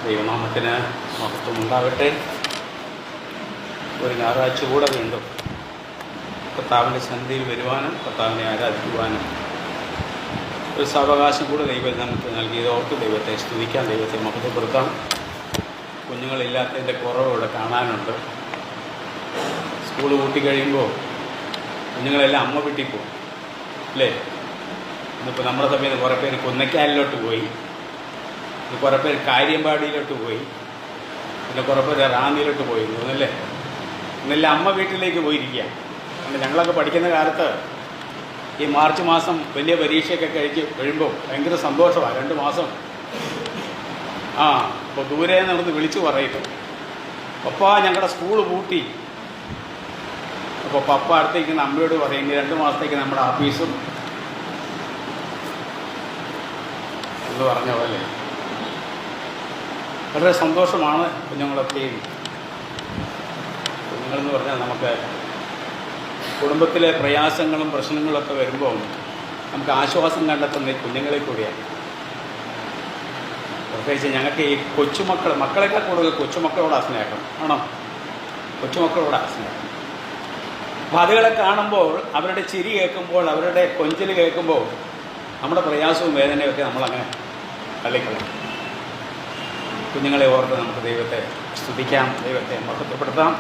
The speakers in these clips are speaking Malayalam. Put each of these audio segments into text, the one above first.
ദൈവനാമത്തിന് മഹത്വമുണ്ടാകട്ടെ. ഒരു ഞായറാഴ്ച കൂടെ വീണ്ടും കർത്താവിൻ്റെ സന്നിധിയിൽ വരുവാനും കർത്താവിനെ ആരാധിക്കുവാനും ഒരു സാവകാശം കൂടെ ദൈവം നമുക്ക് നൽകിയതോർത്ത് ദൈവത്തെ സ്തുതിക്കാം, ദൈവത്തെ മഹത്വപ്പെടുത്താം. കുഞ്ഞുങ്ങളില്ലാത്തതിൻ്റെ കുറവ് ഇവിടെ കാണാനുണ്ട്. സ്കൂൾ കൂട്ടിക്കഴിയുമ്പോൾ കുഞ്ഞുങ്ങളെല്ലാം അമ്മ വീട്ടിൽ പോകും അല്ലേ? ഇന്നിപ്പോൾ നമ്മുടെ സമയത്ത് കുറേ പേര് കുന്നക്കാലിലോട്ട് പോയി, കുറേ പേര് കാര്യമ്പാടിയിലോട്ട് പോയി, പിന്നെ കുറേ പേര് റാന്നിയിലോട്ട് പോയി തോന്നല്ലേ. ഇന്നെല്ലാം അമ്മ വീട്ടിലേക്ക് പോയിരിക്കുക. കാരണം ഞങ്ങളൊക്കെ പഠിക്കുന്ന കാലത്ത് ഈ മാർച്ച് മാസം വലിയ പരീക്ഷയൊക്കെ കഴിയുമ്പോൾ ഭയങ്കര സന്തോഷമാണ്. 2 മാസം അപ്പോൾ ദൂരെ നടന്ന് വിളിച്ചു പറയും, പപ്പ ഞങ്ങളുടെ സ്കൂള് പൂട്ടി. അപ്പോൾ പപ്പ അടുത്തേക്ക് അമ്മയോട് പറയും, 2 മാസത്തേക്ക് നമ്മുടെ ഓഫീസും എന്ന് പറഞ്ഞ പോലെ വളരെ സന്തോഷമാണ്. കുഞ്ഞുങ്ങളൊക്കെയും കുഞ്ഞുങ്ങളെന്ന് പറഞ്ഞാൽ നമുക്ക് കുടുംബത്തിലെ പ്രയാസങ്ങളും പ്രശ്നങ്ങളൊക്കെ വരുമ്പോൾ നമുക്ക് ആശ്വാസം കണ്ടെത്തുന്ന ഈ കുഞ്ഞുങ്ങളെ കൂടിയാണ്. പ്രത്യേകിച്ച് ഞങ്ങൾക്ക് ഈ മക്കളെക്കാൾ കൂടുതൽ കൊച്ചുമക്കളോടാണ് സ്നേഹം. ആണോ? കൊച്ചുമക്കളോടാണ് സ്നേഹം. അപ്പോൾ അതുകളെ കാണുമ്പോൾ, അവരുടെ ചിരി കേൾക്കുമ്പോൾ, അവരുടെ കൊഞ്ചൽ കേൾക്കുമ്പോൾ നമ്മുടെ പ്രയാസവും വേദനയൊക്കെ നമ്മളങ്ങനെ തള്ളിക്കളയും. കുഞ്ഞുങ്ങളെ ഓർത്ത് നമുക്ക് ദൈവത്തെ സ്തുതിക്കാം, ദൈവത്തെ മഹത്വപ്പെടുത്താം.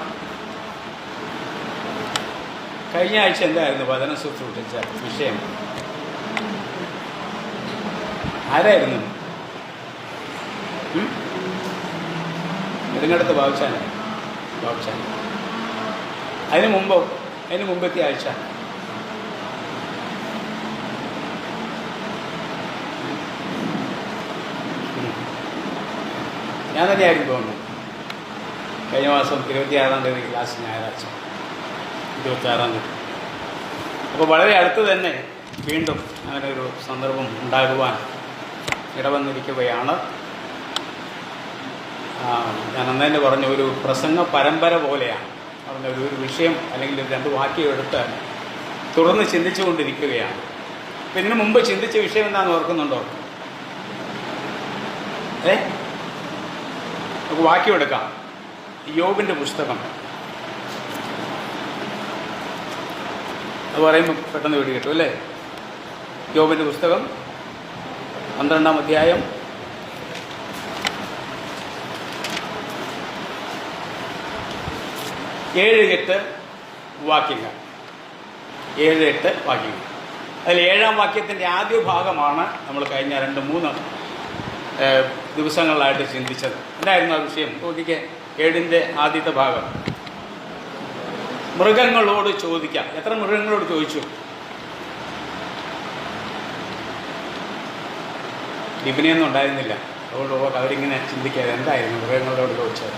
കഴിഞ്ഞ ആഴ്ച എന്തായിരുന്നു വചന ശുശ്രൂഷിച്ച വിഷയം? ആരായിരുന്നു? നെടുങ്ങടുത്ത് ബാബുച്ചാൻ. അതിന് മുമ്പത്തെ ആഴ്ച ഞാൻ തന്നെയായിരുന്നു തോന്നുന്നു. കഴിഞ്ഞ മാസം 26-ാം തീയതി ലാസ്റ്റ് ഞായറാഴ്ച, 26-ാം തീയതി. അപ്പോൾ വളരെ അടുത്ത് തന്നെ വീണ്ടും അങ്ങനെ ഒരു സന്ദർഭം ഉണ്ടാകുവാൻ ഇടവന്നിരിക്കുകയാണ്. ഞാൻ അന്ന് തന്നെ പറഞ്ഞ ഒരു പ്രസംഗ പരമ്പര പോലെയാണ്. പറഞ്ഞ ഒരു വിഷയം അല്ലെങ്കിൽ 2 വാക്യം എടുത്ത് തുടർന്ന് ചിന്തിച്ചു കൊണ്ടിരിക്കുകയാണ്. അപ്പം ഇതിനു മുമ്പ് ചിന്തിച്ച വിഷയം എന്താണെന്ന് ഓർക്കുന്നുണ്ടോ? നമുക്ക് വാക്യം എടുക്കാം. യോബിൻ്റെ പുസ്തകം. അത് പറയുമ്പോൾ പെട്ടെന്ന് വീട് കിട്ടും അല്ലേ? യോബിൻ്റെ പുസ്തകം 12-ാം അധ്യായം 7-8 വാക്യങ്ങൾ. 7-8 വാക്യങ്ങൾ. അതിൽ 7-ാം വാക്യത്തിൻ്റെ ആദ്യ ഭാഗമാണ് നമ്മൾ കഴിഞ്ഞ 2-3 ദിവസങ്ങളിലായിട്ട് ചിന്തിച്ചത്. എന്തായിരുന്നു ആ വിഷയം? നോക്കിക്കേ, 7-ന്റെ ആദ്യത്തെ ഭാഗം. മൃഗങ്ങളോട് ചോദിക്കാം. എത്ര മൃഗങ്ങളോട് ചോദിച്ചു? ലിബിനെയൊന്നും ഉണ്ടായിരുന്നില്ല. അതുകൊണ്ട് അവരിങ്ങനെ ചിന്തിക്കാതെ എന്തായിരുന്നു മൃഗങ്ങളോട് ചോദിച്ചത്.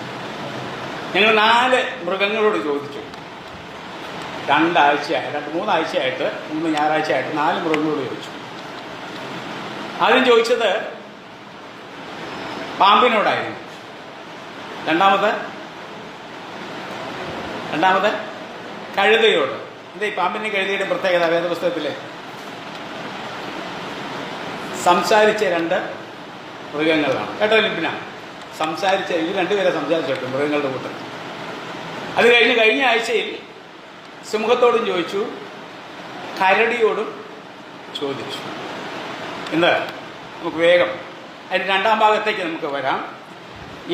ഞങ്ങൾ 4 മൃഗങ്ങളോട് ചോദിച്ചു. 3 ആഴ്ചയായിട്ട് 3 ഞായറാഴ്ചയായിട്ട് 4 മൃഗങ്ങളോട് ചോദിച്ചു. ആദ്യം ചോദിച്ചത് പാമ്പിനോടായിരുന്നു. രണ്ടാമത് കഴുതയോട്. എന്താ ഈ പാമ്പിൻ്റെ കഴുതയുടെ പ്രത്യേകത? വേദപുസ്തകത്തിലെ സംസാരിച്ച 2 മൃഗങ്ങളാണ് കേട്ടോ. ലിബിന സംസാരിച്ച 2 പേരെ സംസാരിച്ചു മൃഗങ്ങളുടെ കൂട്ടത്തിൽ. അത് കഴിഞ്ഞ ആഴ്ചയിൽ സിംഹത്തോടും ചോദിച്ചു, കരടിയോടും ചോദിച്ചു. എന്താ? നമുക്ക് വേഗം അതിൻ്റെ 2-ാം ഭാഗത്തേക്ക് നമുക്ക് വരാം.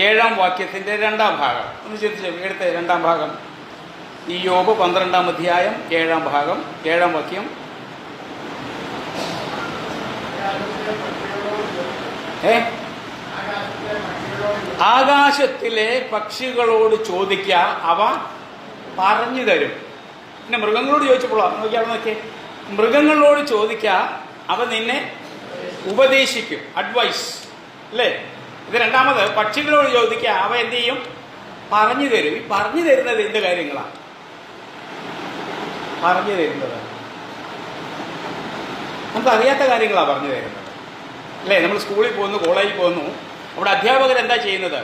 7-ാം വാക്യത്തിൻ്റെ 2-ാം ഭാഗം ഒന്ന് ചിന്തിച്ചു. എടുത്ത 2-ാം ഭാഗം ഈ യോബ് 12-ാം അധ്യായം 7-ാം ഭാഗം 7-ാം വാക്യം. ആകാശത്തിലെ പക്ഷികളോട് ചോദിക്കുക, അവ പറഞ്ഞു തരും. പിന്നെ മൃഗങ്ങളോട് ചോദിച്ചപ്പോഴോ നോക്കിയേ, മൃഗങ്ങളോട് ചോദിക്കുക, അവ നിന്നെ ഉപദേശിക്കും. അഡ്വൈസ് അല്ലേ? ഇത് 2-ാമത് പക്ഷികളോട് ചോദിക്കുക, അവ എന്ത് ചെയ്യും? പറഞ്ഞു തരും. ഈ പറഞ്ഞു തരുന്നത് എന്ത് കാര്യങ്ങളാണ് പറഞ്ഞു തരുന്നത്? നമുക്കറിയാത്ത കാര്യങ്ങളാണ് പറഞ്ഞു തരുന്നത് അല്ലേ? നമ്മൾ സ്കൂളിൽ പോകുന്നു, കോളേജിൽ പോകുന്നു, അവിടെ അധ്യാപകർ എന്താ ചെയ്യുന്നത്?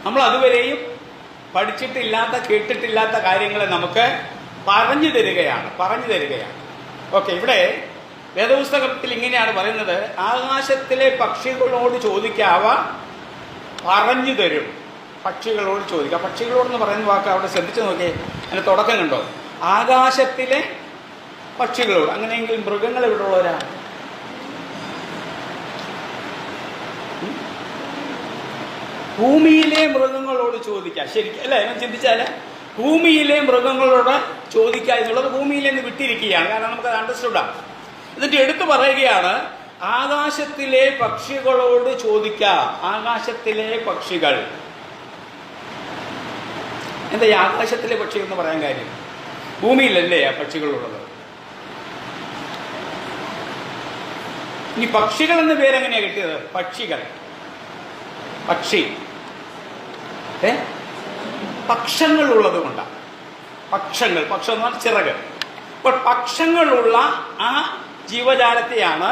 നമ്മൾ അതുവരെയും പഠിച്ചിട്ടില്ലാത്ത കേട്ടിട്ടില്ലാത്ത കാര്യങ്ങളെ നമുക്ക് പറഞ്ഞു തരികയാണ്. ഓക്കെ, ഇവിടെ വേദപുസ്തകത്തിൽ ഇങ്ങനെയാണ് പറയുന്നത്, ആകാശത്തിലെ പക്ഷികളോട് ചോദിക്കാവ പറഞ്ഞു തരും. പക്ഷികളോട് ചോദിക്കുക. പക്ഷികളോടെന്ന് പറയുന്ന വാക്ക് അവിടെ ശ്രദ്ധിച്ചു നോക്കിയേ, അതിൻ്റെ തുടക്കം കണ്ടോ? ആകാശത്തിലെ പക്ഷികളോട്. അങ്ങനെയെങ്കിൽ മൃഗങ്ങൾ ഇവിടെ ഉള്ളവരാ? ഭൂമിയിലെ മൃഗങ്ങളോട് ചോദിക്കുക. ശരിക്കും അല്ലേ? ഞാൻ ചിന്തിച്ചാല് ഭൂമിയിലെ മൃഗങ്ങളോട് ചോദിക്കുക എന്നുള്ളത് ഭൂമിയിൽ നിന്ന് വിട്ടിരിക്കുകയാണ്. കാരണം നമുക്കത് അണ്ടർസ്റ്റുഡാണ്. എന്നിട്ട് എടുത്തു പറയുകയാണ്, ആകാശത്തിലെ പക്ഷികളോട് ചോദിക്കുക. ആകാശത്തിലെ പക്ഷികൾ. എന്താ ഈ ആകാശത്തിലെ പക്ഷികൾ എന്ന് പറയാൻ കാര്യം? ഭൂമിയിലല്ലേ ആ പക്ഷികളുള്ളത്? ഇനി പക്ഷികൾ എന്ന പേരെങ്ങനെയാ കിട്ടിയത്? പക്ഷികൾ, പക്ഷി, പക്ഷങ്ങൾ ഉള്ളത് കൊണ്ടാണ്. പക്ഷങ്ങൾ, പക്ഷം എന്ന് പറഞ്ഞാൽ ചിറക്. അപ്പോൾ പക്ഷങ്ങളുള്ള ആ ജീവജാലത്തെയാണ്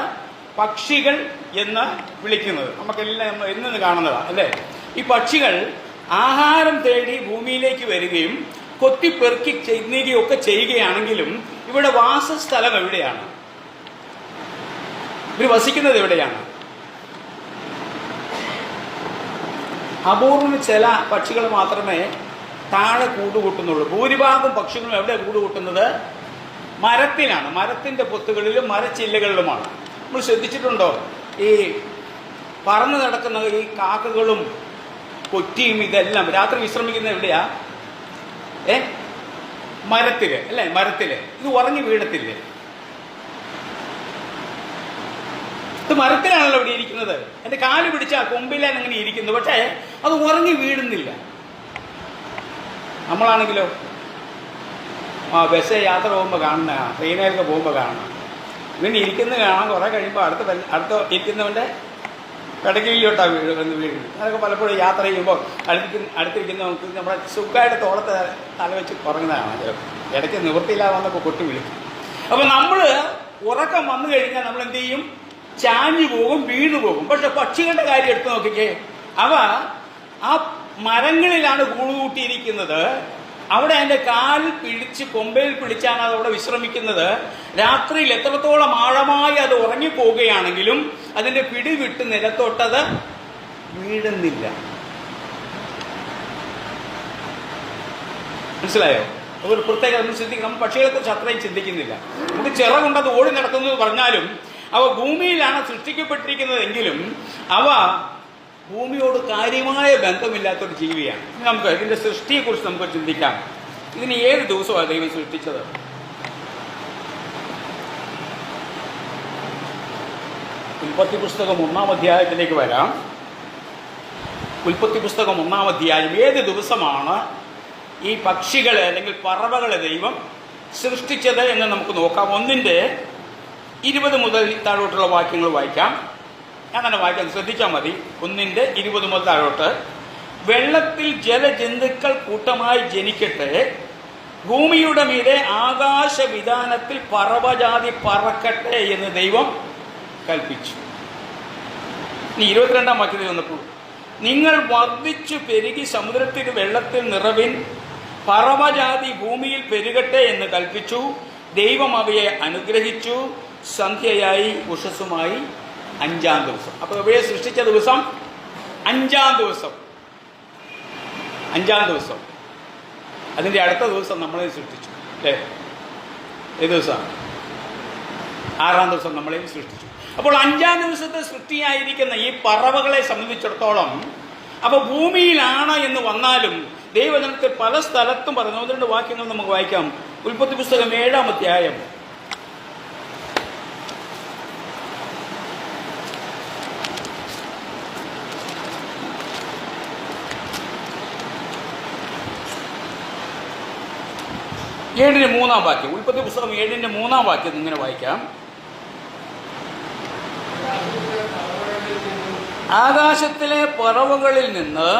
പക്ഷികൾ എന്ന് വിളിക്കുന്നത്. നമുക്കെല്ലാം എന്നു കാണുന്നതാണ് അല്ലേ? ഈ പക്ഷികൾ ആഹാരം തേടി ഭൂമിയിലേക്ക് വരികയും കൊത്തിപ്പെറുക്കി ചെയ്യുകയൊക്കെ ചെയ്യുകയാണെങ്കിലും ഇവിടെ വാസസ്ഥലം എവിടെയാണ്? ഇവർ വസിക്കുന്നത് എവിടെയാണ്? അപൂർവം ചില പക്ഷികൾ മാത്രമേ താഴെ കൂടുകൂട്ടുന്നുള്ളൂ. ഭൂരിഭാഗം പക്ഷികളും എവിടെ കൂടുകൂട്ടുന്നത്? മരത്തിലാണ്. മരത്തിൻ്റെ പൊത്തുകളിലും മരച്ചില്ലകളിലുമാണ്. നമ്മൾ ശ്രദ്ധിച്ചിട്ടുണ്ടോ? ഈ പറന്ന് നടക്കുന്ന ഈ കാക്കകളും കൊറ്റിയും ഇതെല്ലാം രാത്രി വിശ്രമിക്കുന്ന എവിടെയാ? മരത്തില് അല്ലേ? മരത്തില്. ഇത് ഉറങ്ങി വീഴത്തില്ലേ? ഇത് മരത്തിലാണല്ലോ ഇവിടെ ഇരിക്കുന്നത്. എൻ്റെ കാല് പിടിച്ചാൽ കൊമ്പിലാണ് അങ്ങനെ ഇരിക്കുന്നത്. പക്ഷേ അത് ഉറങ്ങി വീഴുന്നില്ല. നമ്മളാണെങ്കിലോ ബസ് യാത്ര പോകുമ്പോൾ കാണുന്ന, ട്രെയിനിലൊക്കെ പോകുമ്പോൾ കാണണം, ഇങ്ങനെ ഇരിക്കുന്നത് കാണാൻ. കുറേ കഴിയുമ്പോൾ അടുത്ത ഇരിക്കുന്നവൻ്റെ കിടക്കയിലോട്ടാണ് വീഴുന്നത്. അതൊക്കെ പലപ്പോഴും യാത്ര ചെയ്യുമ്പോൾ അടുത്തിരിക്കുന്ന നമുക്ക് നമ്മുടെ സുഖമായിട്ട് തോളത്ത് തലവെച്ച് ഉറങ്ങുന്നതാണ്. ചിലപ്പോൾ ഇടയ്ക്ക് നിവൃത്തിയില്ലാതെ വന്നപ്പോൾ കൊട്ടി വിളിക്കും. അപ്പോൾ നമ്മൾ ഉറക്കം വന്നു കഴിഞ്ഞാൽ നമ്മൾ എന്ത് ചെയ്യും? ചാഞ്ഞു പോകും, വീണു പോകും. പക്ഷെ പക്ഷികളുടെ കാര്യം എടുത്തു നോക്കിക്കേ, അവ ആ മരങ്ങളിലാണ് കൂടുകൂട്ടിയിരിക്കുന്നത്. അവിടെ അതിൻ്റെ കാലിൽ പിടിച്ച് കൊമ്പയിൽ പിടിച്ചാണ് അത് അവിടെ വിശ്രമിക്കുന്നത്. രാത്രിയിൽ എത്രത്തോളം ആഴമായി അത് ഉറങ്ങിപ്പോവുകയാണെങ്കിലും അതിൻ്റെ പിടി വിട്ട് നിലത്തോട്ടത് വീഴുന്നില്ല. മനസ്സിലായോ? ഒരു പ്രത്യേക നമ്മൾ ചിന്തിക്കും. നമ്മൾ പക്ഷികളെ കുറിച്ച് അത്രയും ചിന്തിക്കുന്നില്ല. നമുക്ക് ചിറകുണ്ടത് ഓടി നടക്കുന്നത് പറഞ്ഞാലും അവ ഭൂമിയിലാണ് സൃഷ്ടിക്കപ്പെട്ടിരിക്കുന്നതെങ്കിലും അവ ഭൂമിയോട് കാര്യമായ ബന്ധമില്ലാത്തൊരു ജീവിയാണ്. നമുക്ക് ഇതിൻ്റെ സൃഷ്ടിയെക്കുറിച്ച് നമുക്ക് ചിന്തിക്കാം. ഇതിന് ഏത് ദിവസമാണ് ദൈവം സൃഷ്ടിച്ചത്? ഉൽപ്പത്തി പുസ്തകം 1-ാം അധ്യായത്തിലേക്ക് വരാം. ഉൽപ്പത്തി പുസ്തകം 1-ാം അധ്യായം. ഏത് ദിവസമാണ് ഈ പക്ഷികളെ അല്ലെങ്കിൽ പറവകളെ ദൈവം സൃഷ്ടിച്ചത് എന്ന് നമുക്ക് നോക്കാം. 1-ന്റെ-20 മുതൽ താഴോട്ടുള്ള വാക്യങ്ങൾ വായിക്കാം. ഞാൻ തന്നെ വായിക്കാം, ശ്രദ്ധിച്ചാൽ മതി. 1-ന്റെ-20 മുതൽ താഴോട്ട്. വെള്ളത്തിൽ ജലജന്തുക്കൾ കൂട്ടമായി ജനിക്കട്ടെ, ഭൂമിയുടെ മീതെ ആകാശവിധാനത്തിൽ പറവജാതി പറക്കട്ടെ എന്ന് ദൈവം കൽപ്പിച്ചു. ഇനി 22-ാം വാക്യത്തിൽ വന്നപ്പോൾ, നിങ്ങൾ വർദ്ധിച്ചു പെരുകി സമുദ്രത്തിൽ വെള്ളത്തിൽ നിറവിൻ, പറവജാതി ഭൂമിയിൽ പെരുകട്ടെ എന്ന് കൽപ്പിച്ചു. ദൈവം അവയെ അനുഗ്രഹിച്ചു. സന്ധ്യയായി ഉഷസ്സുമായി 5-ാം ദിവസം. അപ്പോൾ ഇവയെ സൃഷ്ടിച്ച ദിവസം 5-ാം ദിവസം. 5-ാം ദിവസം. അതിൻ്റെ അടുത്ത ദിവസം നമ്മളെ സൃഷ്ടിച്ചു അല്ലേ? ഏത് ദിവസമാണ്? 6-ാം ദിവസം നമ്മളെയും സൃഷ്ടിച്ചു. അപ്പോൾ 5-ാം ദിവസത്തെ സൃഷ്ടിയായിരിക്കുന്ന ഈ പറവകളെ സംബന്ധിച്ചിടത്തോളം അപ്പോൾ ഭൂമിയിലാണ് എന്ന് വന്നാലും ദൈവജനത്തിൽ പല സ്ഥലത്തും പറഞ്ഞു. 1-2 വാക്യങ്ങൾ നമുക്ക് വായിക്കാം. ഉൽപ്പത്തി പുസ്തകം 7-ാം അധ്യായം. ഏഴിന്റെ 3-ാം വാക്യം. ഉൽപ്പത്തി പുസ്തകം 7-ന്റെ 3-ാം വാക്യം ഇങ്ങനെ വായിക്കാം. ആകാശത്തിലെ പറവകളിൽ നിന്ന്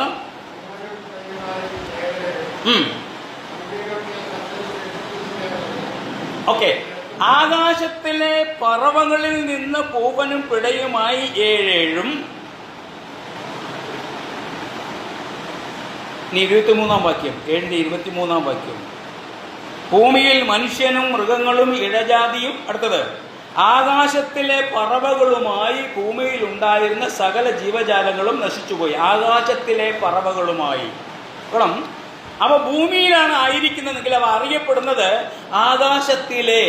ആകാശത്തിലെ പറവകളിൽ നിന്ന് പൂവനും പിടയുമായി 7 23-ാം വാക്യം. 7-ന്റെ-23-ാം വാക്യം. ഭൂമിയിൽ മനുഷ്യനും മൃഗങ്ങളും ഇഴജാതിയും അടുത്തത് ആകാശത്തിലെ പറവകളുമായി ഭൂമിയിൽ ഉണ്ടായിരുന്ന സകല ജീവജാലങ്ങളും നശിച്ചുപോയി. ആകാശത്തിലെ പറവകളുമായി കാരണം അവ ഭൂമിയിലാണ് ആയിരിക്കുന്നതെങ്കിൽ അവ അറിയപ്പെടുന്നത് ആകാശത്തിലെ.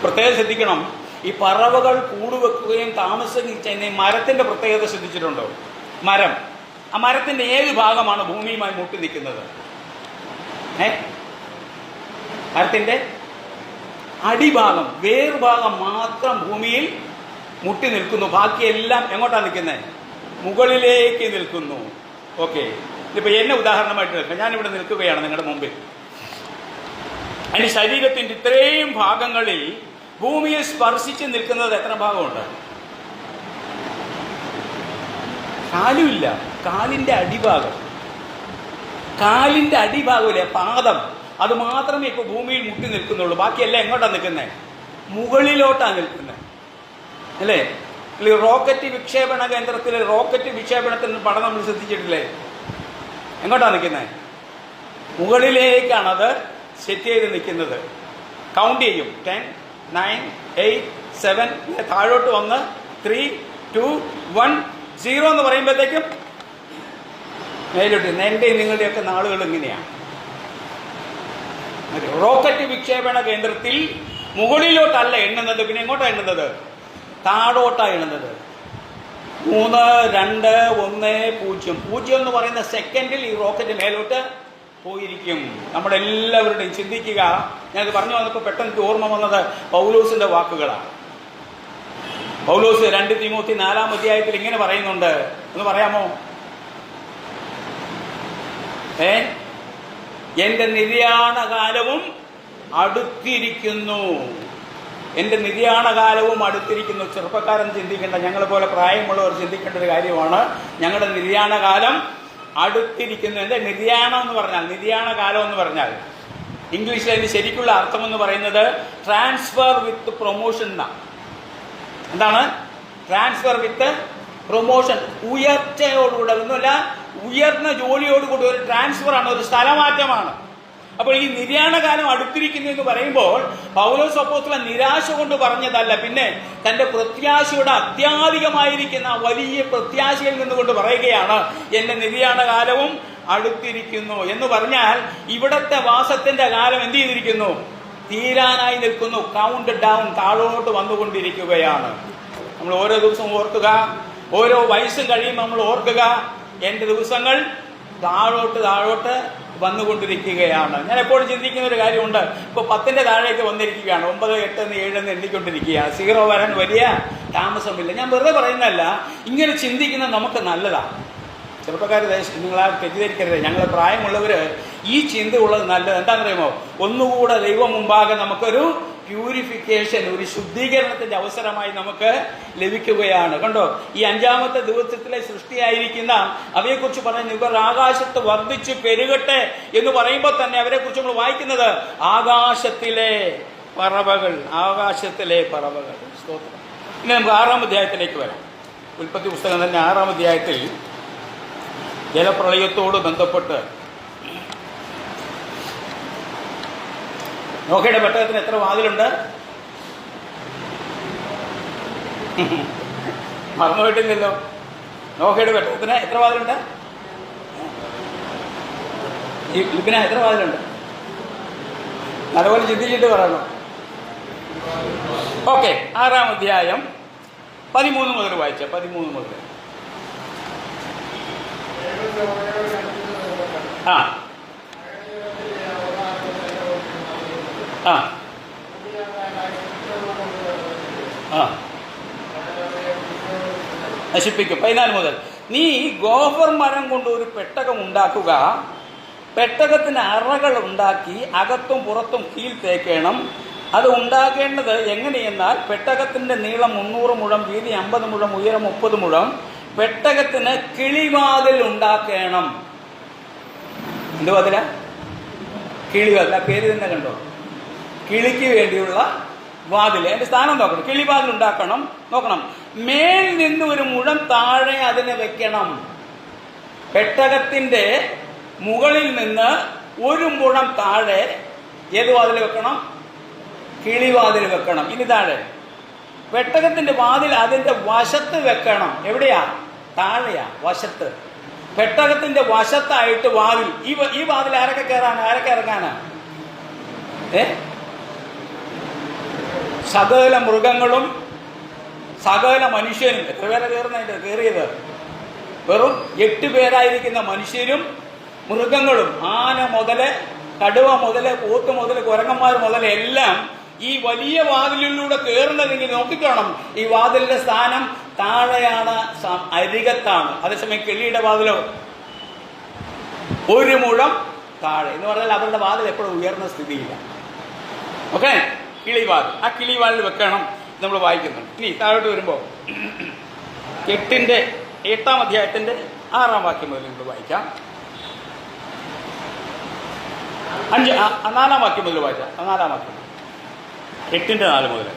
പ്രത്യേകം ശ്രദ്ധിക്കണം, ഈ പറവകൾ കൂടുവെക്കുകയും താമസിക്കുകയും ചെയ്യുന്ന മരത്തിന്റെ പ്രത്യേകത ശ്രദ്ധിച്ചിട്ടുണ്ടോ? മരം, ആ മരത്തിന്റെ ഏത് ഭാഗമാണ് ഭൂമിയുമായി മുട്ടി നിൽക്കുന്നത്? മരത്തിന്റെ അടിഭാഗം, വേർഭാഗം മാത്രം ഭൂമിയിൽ മുട്ടി നിൽക്കുന്നു. ബാക്കിയെല്ലാം എങ്ങോട്ടാണ് നിൽക്കുന്നത്? മുകളിലേക്ക് നിൽക്കുന്നു. ഓക്കെ, ഇതിപ്പോ എന്നെ ഉദാഹരണമായിട്ട് നിൽക്കാം. ഞാനിവിടെ നിൽക്കുകയാണ് നിങ്ങളുടെ മുമ്പിൽ. അതിന്റെ ശരീരത്തിന്റെ ഇത്രയും ഭാഗങ്ങളിൽ ഭൂമിയെ സ്പർശിച്ച് നിൽക്കുന്നത് എത്ര ഭാഗമുണ്ട്? കാലുമില്ല. കാലിന്റെ അടിഭാഗം, കാലിന്റെ അടിഭാഗമില്ലേ, പാദം, അത് മാത്രമേ ഇപ്പൊ ഭൂമിയിൽ മുട്ടി നിൽക്കുന്നുള്ളൂ. ബാക്കിയെല്ലാം എങ്ങോട്ടാണ് നിൽക്കുന്നത്? മുകളിലോട്ടാണ് നിൽക്കുന്നത്, അല്ലേ? റോക്കറ്റ് വിക്ഷേപണ കേന്ദ്രത്തിൽ റോക്കറ്റ് വിക്ഷേപണത്തിന് പഠനം നമ്മൾ ശ്രദ്ധിച്ചിട്ടില്ലേ? എങ്ങോട്ടാണ് നിൽക്കുന്നത്? മുകളിലേക്കാണ് അത് സെറ്റ് ചെയ്ത് നിൽക്കുന്നത്. കൗണ്ട് ചെയ്യും. 10, 9, 8, 7, താഴോട്ട് വന്ന് 3, 2, 1, 0 എന്ന് പറയുമ്പോഴത്തേക്കും മേലോട്ട്. എൻ്റെയും നിങ്ങളുടെയൊക്കെ നാളുകൾ ഇങ്ങനെയാണ്. റോക്കറ്റ് വിക്ഷേപണ കേന്ദ്രത്തിൽ മുകളിലോട്ടല്ല എണ്ണുന്നത്, പിന്നെ എങ്ങോട്ടാണ് എണ്ണുന്നത്? താഴോട്ടാണ് എണ്ണുന്നത്. 3, 2, 1, 0. 0 എന്ന് പറയുന്ന സെക്കൻഡിൽ ഈ റോക്കറ്റ് മേലോട്ട് പോയിരിക്കും. നമ്മുടെ എല്ലാവരുടെയും ചിന്തിക്കുക. ഞാനത് പറഞ്ഞു വന്നപ്പോൾ പെട്ടെന്ന് ഓർമ്മ വന്നത് പൗലോസിന്റെ വാക്കുകളാണ്. പൗലോസ് 2 തിമോത്തി 4-ാം അധ്യായത്തിൽ ഇങ്ങനെ പറയുന്നുണ്ട്, ഒന്ന് പറയാമോ? എന്റെ നിര്യാണകാലവും അടുത്തിരിക്കുന്നു. എന്റെ നിര്യാണകാലവും അടുത്തിരിക്കുന്നു. ചെറുപ്പക്കാരൻ ചിന്തിക്കേണ്ട, ഞങ്ങളെ പോലെ പ്രായമുള്ളവർ ചിന്തിക്കേണ്ട ഒരു കാര്യമാണ്. ഞങ്ങളുടെ നിര്യാണകാലം അടുത്തിരിക്കുന്നു. എന്റെ നിര്യാണം എന്ന് പറഞ്ഞാൽ, നിര്യാണകാലം എന്ന് പറഞ്ഞാൽ ഇംഗ്ലീഷിൽ അതിന് ശരിക്കുള്ള അർത്ഥം എന്ന് പറയുന്നത് ട്രാൻസ്ഫർ വിത്ത് പ്രൊമോഷൻ എന്നാണ്. എന്താണ് ട്രാൻസ്ഫർ വിത്ത് പ്രൊമോഷൻ? ഉയർച്ചയോടുകൂടെ, ഒന്നുമല്ല, ഉയർന്ന ജോലിയോടുകൂടി ഒരു ട്രാൻസ്ഫർ ആണ്, ഒരു സ്ഥലമാറ്റമാണ്. അപ്പോൾ ഈ നിര്യാണകാലം അടുത്തിരിക്കുന്നു എന്ന് പറയുമ്പോൾ പൗലോസ് അപ്പോസ്തലൻ നിരാശ കൊണ്ട് പറഞ്ഞതല്ല, പിന്നെ തന്റെ പ്രത്യാശയുടെ അത്യാധികമായിരിക്കുന്ന വലിയ പ്രത്യാശയിൽ നിന്നുകൊണ്ട് പറയുകയാണ്, എന്റെ നിര്യാണകാലവും അടുത്തിരിക്കുന്നു എന്ന് പറഞ്ഞാൽ ഇവിടത്തെ വാസത്തിന്റെ കാലം എന്ത് ചെയ്തിരിക്കുന്നു? തീരാനായി നിൽക്കുന്നു. കൗണ്ട് ഡൗൺ, താഴോട്ട് വന്നുകൊണ്ടിരിക്കുകയാണ്. നമ്മൾ ഓരോ ദിവസവും ഓർക്കുക, ഓരോ വയസ്സും കഴിയുമ്പോൾ നമ്മൾ ഓർക്കുക, എന്റെ ദിവസങ്ങൾ താഴോട്ട് താഴോട്ട് വന്നുകൊണ്ടിരിക്കുകയാണ്. ഞാൻ എപ്പോഴും ചിന്തിക്കുന്ന ഒരു കാര്യമുണ്ട്. ഇപ്പൊ 10ന്റെ താഴേക്ക് വന്നിരിക്കുകയാണ്, 9, 8, 7 എന്ന് എണ്ണിക്കൊണ്ടിരിക്കുകയാണ്. 0 വരാൻ വലിയ താമസമില്ല. ഞാൻ വെറുതെ പറയുന്നതല്ല, ഇങ്ങനെ ചിന്തിക്കുന്നത് നമുക്ക് നല്ലതാണ്. ചെറുപ്പക്കാർ നിങ്ങളാ തെറ്റിദ്ധരിക്കരുത്, ഞങ്ങളെ പ്രായമുള്ളവര് ഈ ചിന്ത ഉള്ളത് നല്ലത്. എന്താണെന്നറിയുമോ? ഒന്നുകൂടെ ദൈവം മുമ്പാകെ നമുക്കൊരു പ്യൂരിഫിക്കേഷൻ, ഒരു ശുദ്ധീകരണത്തിന്റെ അവസരമായി നമുക്ക് ലഭിക്കുകയാണ്. കണ്ടോ, ഈ 5ാമത്തെ ദിവസത്തിലെ സൃഷ്ടിയായിരിക്കുന്ന അവയെക്കുറിച്ച് പറയുന്നത്, ഇവർ ആകാശത്ത് വർദ്ധിച്ച് പെരുകട്ടെ എന്ന് പറയുമ്പോൾ തന്നെ അവരെ കുറിച്ച് നമ്മൾ വായിക്കുന്നത് ആകാശത്തിലെ പറവകൾ, ആകാശത്തിലെ പറവകൾ. സ്തോത്രം. ഇനി നമുക്ക് 6-ാം അധ്യായത്തിലേക്ക് വരാം. ഉൽപ്പത്തി പുസ്തകം തന്നെ 6-ാം അധ്യായത്തിൽ ജലപ്രളയത്തോട് ബന്ധപ്പെട്ട് നോഹയുടെ പെട്ടകത്തിന് എത്ര വാതിലുണ്ട്? മറന്നുപോയിട്ടില്ലല്ലോ. നോഹയുടെ പെട്ടകത്തിന് എത്ര വാതിലുണ്ട്? ഈ ലിബിന എത്ര വാതിലുണ്ട്? അതുപോലെ ചിന്തിച്ചിട്ട് പറയണം. ഓക്കെ, 6-ാം അധ്യായം 13 മുതൽ വായിച്ച. 13 മുതൽ. ആ ആ ആ നശിപ്പിക്കും. 14 മുതൽ, നീ ഗോഫർ മരം കൊണ്ട് ഒരു പെട്ടകം ഉണ്ടാക്കുക, പെട്ടകത്തിന് അറകൾ ഉണ്ടാക്കി അകത്തും പുറത്തും കീൽ തേക്കണം. അത് ഉണ്ടാക്കേണ്ടത് എങ്ങനെയെന്നാൽ, പെട്ടകത്തിന്റെ നീളം 300 മുഴം, വീതി 50 മുഴം, ഉയരം 30 മുഴം. പെട്ടകത്തിന് കിളിവാതിൽ ഉണ്ടാക്കണം. എന്ത് വാതില? കിളിവാതിൽ. ആ പേര് തന്നെ കണ്ടോ, കിളിക്ക് വേണ്ടിയുള്ള വാതിൽ. അതിന്റെ സ്ഥാനം നോക്കണം. കിളിവാതിൽ ഉണ്ടാക്കണം. നോക്കണം, മേൽ നിന്ന് 1 മുഴം താഴെ അതിനെ വെക്കണം. പെട്ടകത്തിന്റെ മുകളിൽ നിന്ന് 1 മുഴം താഴെ ഏത് വാതിൽ വെക്കണം? കിളിവാതിൽ വെക്കണം. ഇനി താഴെ പെട്ടകത്തിന്റെ വാതിൽ അതിന്റെ വശത്ത് വെക്കണം. എവിടെയാ? താഴെയാ, വശത്ത്. പെട്ടകത്തിന്റെ വശത്തായിട്ട് വാതിൽ. ഈ വാതിൽ ആരൊക്കെ കയറാനാ, ആരൊക്കെ ഇറങ്ങാനാ? സകല മൃഗങ്ങളും സകല മനുഷ്യരും. എത്ര പേരെ കയറിയത്? വെറും 8 പേരായിരിക്കുന്ന മനുഷ്യരും മൃഗങ്ങളും, ആന മുതല്, കടുവ മുതല്, പോത്ത് മുതല്, കുരങ്ങന്മാർ മുതല് എല്ലാം ഈ വലിയ വാതിലിലൂടെ കയറുന്നതെങ്കിൽ നോക്കിക്കോണം, ഈ വാതിലിന്റെ സ്ഥാനം താഴെയാണ്, അരികത്താണ്. അതേസമയം കിളിയുടെ വാതിലോ 1 മുഴം താഴെ എന്ന് പറഞ്ഞാൽ അവരുടെ വാതിൽ എപ്പോഴും ഉയർന്ന സ്ഥിതിയില്ല. ഓക്കെ, കിളിവാതിൽ. ആ കിളിവാതിൽ വെക്കണം നമ്മൾ വായിക്കുന്നുണ്ട്. ഇനി താഴോട്ട് വരുമ്പോൾ 8-ാം അധ്യായത്തിന്റെ 6-ാം വാക്യം മുതൽ നമ്മൾ വായിക്കാം. 4-ാം വാക്യം മുതൽ വായിക്കാം. 4-ാം വാക്യം 8-4 മുതൽ.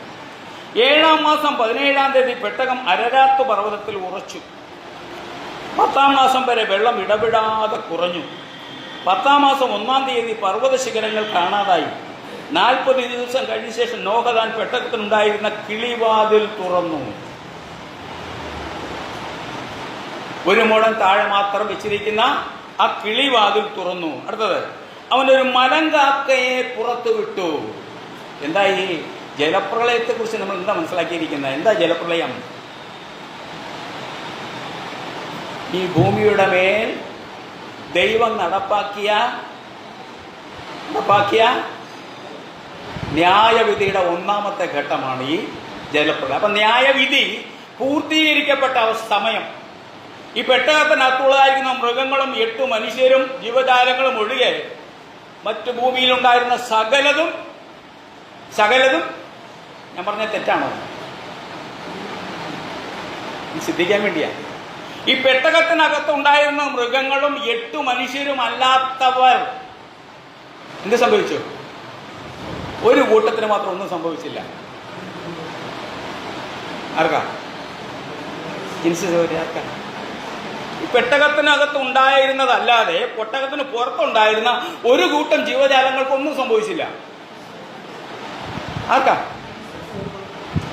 7-ാം മാസം 17-ാം തീയതി പെട്ടകം അരരാത്ത് പർവ്വതത്തിൽ ഉറച്ചു. 10-ാം മാസം വരെ വെള്ളം ഇടപെടാതെ കുറഞ്ഞു. 10-ാം മാസം 1-ാം തീയതി പർവ്വത ശിഖരങ്ങൾ കാണാതായി. 40 ദിവസം കഴിഞ്ഞ ശേഷം നോഹ താൻ പെട്ടകത്തിനുണ്ടായിരുന്ന കിളിവാതിൽ തുറന്നു. 1 മുഴം താഴെ മാത്രം വെച്ചിരിക്കുന്ന ആ കിളിവാതിൽ തുറന്നു. അടുത്തത്, അവനൊരു മലങ്കാക്കയെ പുറത്തു വിട്ടു. എന്താ ഈ ജലപ്രളയത്തെ കുറിച്ച് നമ്മൾ എന്താ മനസ്സിലാക്കിയിരിക്കുന്നത്? എന്താ ജലപ്രളയം? ഈ ഭൂമിയുടെ മേൽ ദൈവം നടപ്പാക്കിയ ന്യായവിധിയുടെ 1-ാമത്തെ ഘട്ടമാണ് ഈ ജലപ്രളയം. അപ്പൊ ന്യായവിധി പൂർത്തീകരിക്കപ്പെട്ട സമയം. ഈ പെട്ടകത്തിനകത്തുള്ളതായിരിക്കുന്ന മൃഗങ്ങളും 8 മനുഷ്യരും ജീവജാലങ്ങളും ഒഴികെ മറ്റു ഭൂമിയിലുണ്ടായിരുന്ന സകലതും ഞാൻ പറഞ്ഞ തെറ്റാണോ? സിദ്ധിക്കാൻ വേണ്ടിയാ. ഈ പെട്ടകത്തിനകത്തുണ്ടായിരുന്ന മൃഗങ്ങളും 8 മനുഷ്യരും അല്ലാത്തവർ എന്ത് സംഭവിച്ചു? ഒരു കൂട്ടത്തിന് മാത്രം ഒന്നും സംഭവിച്ചില്ല. ആർക്കാ? ആർക്കാ? ഈ പെട്ടകത്തിനകത്ത് ഉണ്ടായിരുന്നതല്ലാതെ പെട്ടകത്തിന് പുറത്തുണ്ടായിരുന്ന ഒരു കൂട്ടം ജീവജാലങ്ങൾക്കൊന്നും സംഭവിച്ചില്ല. ആർക്കാ?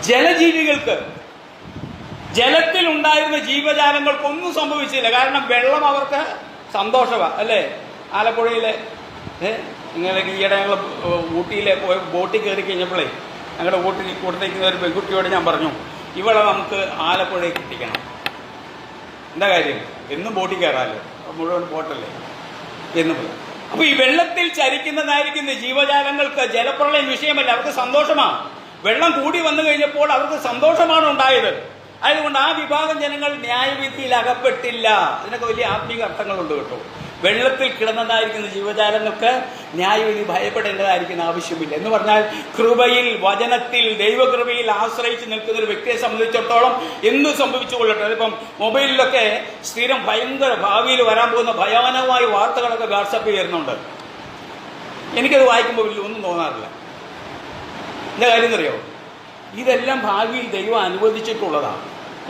ജലജീവികൾക്ക്. ജലത്തിൽ ഉണ്ടായിരുന്ന ജീവജാലങ്ങൾക്കൊന്നും സംഭവിച്ചില്ല. കാരണം വെള്ളം അവർക്ക് സന്തോഷമാണ്, അല്ലേ? ആലപ്പുഴയിലെ നിങ്ങളെ ഈയിടെ ഞങ്ങൾ ഊട്ടിയിലെ പോയി ബോട്ടിൽ കയറി കഴിഞ്ഞപ്പോഴേ ഞങ്ങളുടെ കൂട്ടത്തേക്കുന്ന ഒരു പെൺകുട്ടിയോട് ഞാൻ പറഞ്ഞു, ഇവളെ നമുക്ക് ആലപ്പുഴയിൽ എത്തിക്കണം. എന്താ കാര്യം? എന്നും ബോട്ടിൽ കയറാമല്ലോ, മുഴുവൻ ബോട്ടല്ലേ എന്ന് പറയും. അപ്പൊ ഈ വെള്ളത്തിൽ ചരിക്കുന്നതായിരിക്കുന്ന ജീവജാലങ്ങൾക്ക് ജലപ്രളയം വിഷയമല്ല, അവർക്ക് സന്തോഷമാണ്. വെള്ളം കൂടി വന്നു കഴിഞ്ഞപ്പോൾ അവർക്ക് സന്തോഷമാണ് ഉണ്ടായത്. അതുകൊണ്ട് ആ വിഭാഗം ജനങ്ങൾ ന്യായവിധിയിൽ അകപ്പെട്ടില്ല. അതിനൊക്കെ വലിയ ആത്മീക അർത്ഥങ്ങളുണ്ട് കേട്ടോ. വെള്ളത്തിൽ കിടന്നതായിരിക്കുന്ന ജീവജാലങ്ങൾക്ക് ന്യായവിധി ഭയപ്പെടേണ്ടതായിരിക്കുന്ന ആവശ്യമില്ല. എന്ന് പറഞ്ഞാൽ കൃപയിൽ, വചനത്തിൽ, ദൈവകൃപയിൽ ആശ്രയിച്ച് നിൽക്കുന്ന ഒരു വ്യക്തിയെ സംബന്ധിച്ചിടത്തോളം എന്തും സംഭവിച്ചു കൊള്ളട്ടെ. അതിപ്പം മൊബൈലിലൊക്കെ സ്ഥിരം ഭയങ്കര ഭാവിയിൽ വരാൻ പോകുന്ന ഭയാനകമായ വാർത്തകളൊക്കെ വാട്സാപ്പിൽ വരുന്നുണ്ട്. എനിക്കത് വായിക്കുമ്പോൾ വലിയ ഒന്നും തോന്നാറില്ല. എന്താ കാര്യം എന്നറിയോ? ഇതെല്ലാം ഭാവിയിൽ ദൈവം അനുവദിച്ചിട്ടുള്ളതാണ്.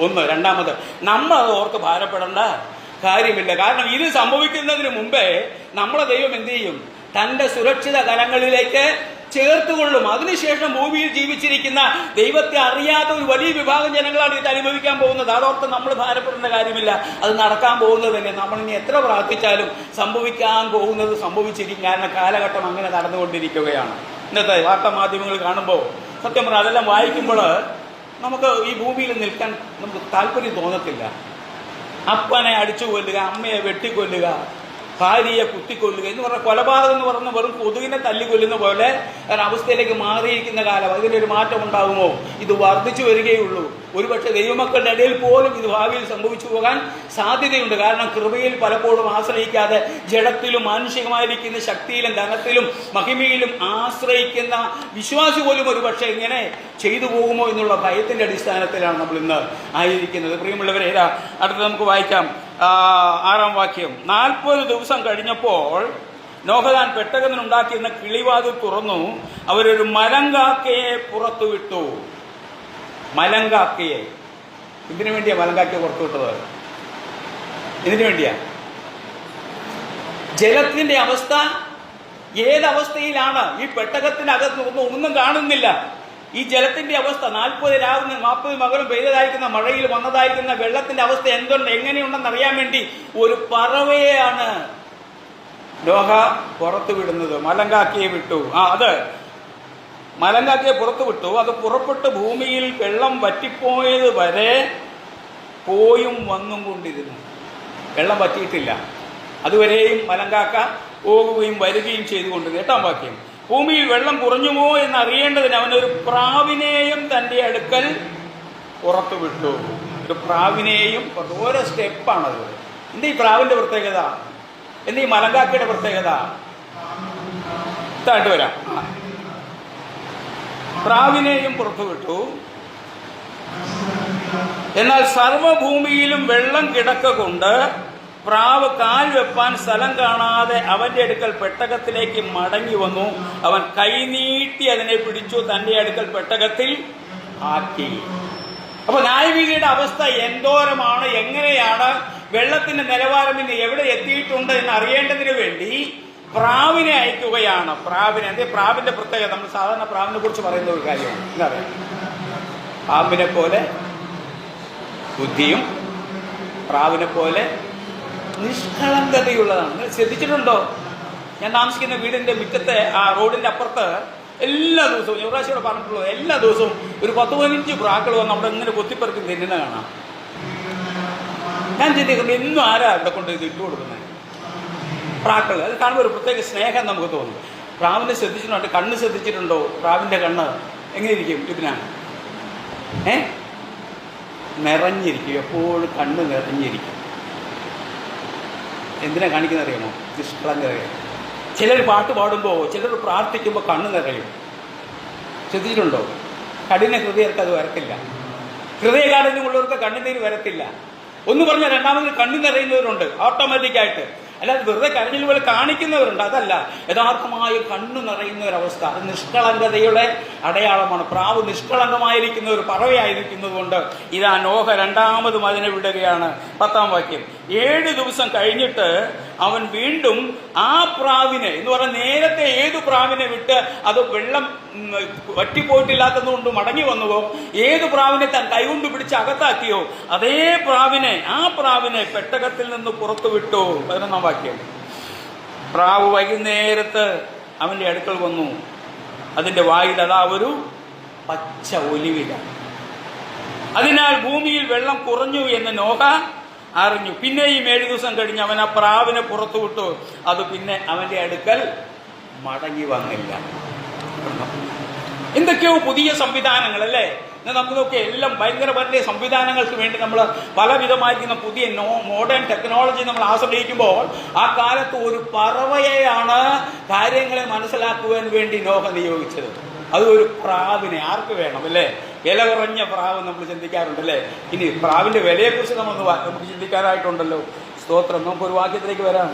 ഒന്ന്. രണ്ടാമത്, നമ്മൾ അത് ഓർക്ക് ഭാരപ്പെടേണ്ട കാര്യമില്ല. കാരണം ഇത് സംഭവിക്കുന്നതിന് മുമ്പേ നമ്മളെ ദൈവം എന്ത് ചെയ്യും? തന്റെ സുരക്ഷിത കരങ്ങളിലേക്ക് ചേർത്തുകൊള്ളും. അതിനുശേഷം ഭൂമിയിൽ ജീവിച്ചിരിക്കുന്ന ദൈവത്തെ അറിയാത്ത ഒരു വലിയ വിഭാഗം ജനങ്ങളാണ് ഇത് അനുഭവിക്കാൻ പോകുന്നത്. അതോർത്ത് നമ്മൾ ഭാരപ്പെടേണ്ട കാര്യമില്ല. അത് നടക്കാൻ പോകുന്നത് തന്നെ. നമ്മളിനി എത്ര പ്രാർത്ഥിച്ചാലും സംഭവിക്കാൻ പോകുന്നത് സംഭവിച്ചിരിക്കും. കാരണം കാലഘട്ടം അങ്ങനെ നടന്നുകൊണ്ടിരിക്കുകയാണ്. ഇന്നത്തെ വാർത്താ മാധ്യമങ്ങൾ കാണുമ്പോൾ സത്യം പറഞ്ഞാൽ അതെല്ലാം വായിക്കുമ്പോൾ നമുക്ക് ഈ ഭൂമിയിൽ നിൽക്കാൻ നമുക്ക് താല്പര്യം തോന്നത്തില്ല. അപ്പനെ അടിച്ചു കൊല്ലുക, അമ്മയെ വെട്ടിക്കൊല്ലുക, ഭാര്യയെ കുത്തിക്കൊല്ലുക എന്ന് പറഞ്ഞ കൊലപാതകം എന്ന് പറഞ്ഞ വെറും കൊതുകിനെ തല്ലിക്കൊല്ലുന്ന പോലെ ഒരവസ്ഥയിലേക്ക് മാറിയിരിക്കുന്ന കാലം. അതിനൊരു മാറ്റം ഉണ്ടാകുമോ? ഇത് വർദ്ധിച്ചു വരികയുള്ളൂ. ഒരുപക്ഷെ ദൈവമക്കളുടെ ഇടയിൽ പോലും ഇത് ഭാവിയിൽ സംഭവിച്ചു പോകാൻ സാധ്യതയുണ്ട്. കാരണം കൃപയിൽ പലപ്പോഴും ആശ്രയിക്കാതെ ജഡത്തിലും മാനുഷികമായിരിക്കുന്ന ശക്തിയിലും ധനത്തിലും മഹിമയിലും ആശ്രയിക്കുന്ന വിശ്വാസി പോലും ഒരുപക്ഷെ ഇങ്ങനെ ചെയ്തു പോകുമോ എന്നുള്ള ഭയത്തിന്റെ അടിസ്ഥാനത്തിലാണ് നമ്മൾ ഇന്ന് ആയിരിക്കുന്നത്. പ്രിയമുള്ളവരെ, അടുത്ത് നമുക്ക് വായിക്കാം 6-ാം വാക്യം. 40 ദിവസം കഴിഞ്ഞപ്പോൾ നോഹ താൻ പെട്ടകത്തിനുണ്ടാക്കിയിരുന്ന കിളിവാതിൽ തുറന്നു. അവരൊരു മലങ്കാക്കയെ പുറത്തുവിട്ടു. മലങ്കാക്കയെ. ഇതിനു വേണ്ടിയാ മലങ്കാക്കയെ പുറത്തുവിട്ടത്? ഇതിനു വേണ്ടിയാ. ജലത്തിന്റെ അവസ്ഥ ഏതവസ്ഥയിലാണ്? ഈ പെട്ടകത്തിനകത്ത് ഒന്നും കാണുന്നില്ല. ഈ ജലത്തിന്റെ അവസ്ഥ 40 രാവും 40 പകലും പെയ്തതായിരിക്കുന്ന മഴയിൽ വന്നതായിരിക്കുന്ന വെള്ളത്തിന്റെ അവസ്ഥ എങ്ങനെയുണ്ടെന്ന് അറിയാൻ വേണ്ടി ഒരു പറവയെയാണ് നോഹ പുറത്തു വിടുന്നത്. മലങ്കാക്കയെ വിട്ടു. അത് മലങ്കാക്കയെ പുറത്തു വിട്ടു. അത് പുറപ്പെട്ട് ഭൂമിയിൽ വെള്ളം വറ്റിപ്പോയത് വരെ പോയും വന്നും കൊണ്ടിരുന്നു. വെള്ളം വറ്റിയിട്ടില്ല. അതുവരെയും മലങ്കാക്ക പോകുകയും വരികയും ചെയ്തുകൊണ്ടിരുന്നു. 8-ാം വാക്യം, ഭൂമിയിൽ വെള്ളം കുറഞ്ഞുമോ എന്ന് അറിയേണ്ടതിന് അവനൊരു പ്രാവിനെയും തൻ്റെ അടുക്കൽ പുറത്തു വിട്ടു. ഒരു പ്രാവിനെയും ഓരോ സ്റ്റെപ്പാണത്. എന്താ ഈ പ്രാവിന്റെ പ്രത്യേകത? എന്താ ഈ മലങ്കാക്കയുടെ പ്രത്യേകത? താഴ്ത്തു വരാം. പ്രാവിനെയും പുറത്തു വിട്ടു. എന്നാൽ സർവഭൂമിയിലും വെള്ളം കിടക്ക കൊണ്ട് പ്രാവ് കാൽ വെപ്പാൻ സ്ഥലം കാണാതെ അവന്റെ അടുക്കൽ പെട്ടകത്തിലേക്ക് മടങ്ങി വന്നു. അവൻ കൈനീട്ടി അതിനെ പിടിച്ചു തന്റെ അടുക്കൽ പെട്ടകത്തിൽ ആക്കി. അപ്പൊ ന്യായവിധിയുടെ അവസ്ഥ എന്തോരമാണ്, എങ്ങനെയാണ്, വെള്ളത്തിന്റെ നിലവാരം ഇന്ന് എവിടെ എത്തിയിട്ടുണ്ട് എന്ന് അറിയേണ്ടതിന് വേണ്ടി പ്രാവിനെ അയക്കുകയാണ്. പ്രാവിന്റെ പ്രത്യേകത നമ്മൾ സാധാരണ പ്രാവിനെ കുറിച്ച് പറയുന്ന ഒരു കാര്യമാണ്. എന്താ പറയുക? പാമ്പിനെ പോലെ ബുദ്ധിയും പ്രാവിനെ പോലെ നിഷ്കളങ്കതയുള്ളതാണ്. ശ്രദ്ധിച്ചിട്ടുണ്ടോ? ഞാൻ താമസിക്കുന്ന വീടിന്റെ മുറ്റത്തെ ആ റോഡിന്റെ അപ്പുറത്ത് എല്ലാ ദിവസവും, യുവരാശിയോട് പറഞ്ഞിട്ടുള്ളത്, എല്ലാ ദിവസവും ഒരു 10-15 പ്രാക്കൾ വന്ന് അവിടെ ഇങ്ങനെ കൊത്തിപ്പറക്കി തിന്നുന്ന കാണാം. ഞാൻ ചിന്തിക്കുന്നത് എന്നും ആരാ ഇവിടെ കൊണ്ട് ഇത് ഇട്ടു കൊടുക്കുന്നത്? പ്രാക്കൾ. അത് കാണുമ്പോൾ ഒരു പ്രത്യേക സ്നേഹം നമുക്ക് തോന്നും. പ്രാവിനെ ശ്രദ്ധിച്ചിട്ടുണ്ടോ? കണ്ണ് ശ്രദ്ധിച്ചിട്ടുണ്ടോ? പ്രാവിന്റെ കണ്ണ് എങ്ങനെ ഇരിക്കും? ഇതിനാണ് നിറഞ്ഞിരിക്കും. എപ്പോഴും കണ്ണ് നിറഞ്ഞിരിക്കും. എന്തിനാ കാണിക്കുന്ന അറിയാമോ? നിഷ്കളങ്കതയാണ്. ചിലർ പാട്ട് പാടുമ്പോൾ, ചിലർ പ്രാർത്ഥിക്കുമ്പോൾ കണ്ണ് നിറയും. ശ്രദ്ധിച്ചിട്ടുണ്ടോ? കഠിന ഹൃദയർക്ക് അത് വരത്തില്ല. ഹൃദയകാഠിന്യമുള്ളവർക്ക് കണ്ണുനീര് വരത്തില്ല. ഒന്ന് പറഞ്ഞാൽ രണ്ടാമത് കണ്ണു നിറയുന്നവരുണ്ട് ഓട്ടോമാറ്റിക്കായിട്ട്. അല്ലാതെ വെറുതെ കരഞ്ഞിൽ പോലെ കാണിക്കുന്നവരുണ്ട്. അതല്ല, യഥാർത്ഥമായി കണ്ണു നിറയുന്ന ഒരവസ്ഥ. അത് നിഷ്കളങ്കതയുടെ അടയാളമാണ്. പ്രാവ് നിഷ്കളങ്കമായിരിക്കുന്ന ഒരു പറവയായിരിക്കുന്നത് കൊണ്ട് ഇതാ നോഹ രണ്ടാമതും അതിനെ വിടുകയാണ്. 10-ാം വാക്യം, 7 ദിവസം കഴിഞ്ഞിട്ട് അവൻ വീണ്ടും ആ പ്രാവിനെ എന്ന് പറഞ്ഞാൽ നേരത്തെ ഏതു പ്രാവിനെ വിട്ട് അത് വെള്ളം വറ്റിപ്പോയിട്ടില്ലാത്തതുകൊണ്ട് മടങ്ങി വന്നുവോ, ഏതു പ്രാവിനെ താൻ കൈകൊണ്ട് പിടിച്ച് അകത്താക്കിയോ അതേ പ്രാവിനെ, ആ പ്രാവിനെ പെട്ടകത്തിൽ നിന്ന് പുറത്തു വിട്ടു. 11-ാം വാക്യം, പ്രാവ് വൈകുന്നേരത്ത് അവന്റെ അടുക്കൽ വന്നു. അതിന്റെ വായിൽ അതാ ഒരു പച്ച ഒലിവില. അതിനാൽ ഭൂമിയിൽ വെള്ളം കുറഞ്ഞു എന്ന് നോഹ അറിഞ്ഞു. പിന്നെയും 7 ദിവസം കഴിഞ്ഞ് അവൻ ആ പ്രാവിനെ പുറത്തു വിട്ടു. അത് പിന്നെ അവന്റെ അടുക്കൽ മടങ്ങി വന്നില്ല. എന്തൊക്കെയോ പുതിയ സംവിധാനങ്ങൾ അല്ലേ? നമുക്ക് നോക്കിയാൽ എല്ലാം ഭയങ്കര വലിയ സംവിധാനങ്ങൾക്ക് വേണ്ടി നമ്മൾ പലവിധമായിരിക്കുന്ന പുതിയ മോഡേൺ ടെക്നോളജി നമ്മൾ ആശ്രയിക്കുമ്പോൾ ആ കാലത്ത് ഒരു പറവയെയാണ് കാര്യങ്ങളെ മനസ്സിലാക്കുവാൻ വേണ്ടി നോഹ നിയോഗിച്ചത്. അത് ഒരു പ്രാവിനെ. ആർക്ക് വേണം അല്ലേ? വില കുറഞ്ഞ പ്രാവ് നമ്മൾ ചിന്തിക്കാറുണ്ടല്ലേ? ഇനി പ്രാവിന്റെ വിലയെക്കുറിച്ച് നമുക്ക് ചിന്തിക്കാനായിട്ടുണ്ടല്ലോ. സ്തോത്രം. നമുക്കൊരു വാക്യത്തിലേക്ക് വരാം.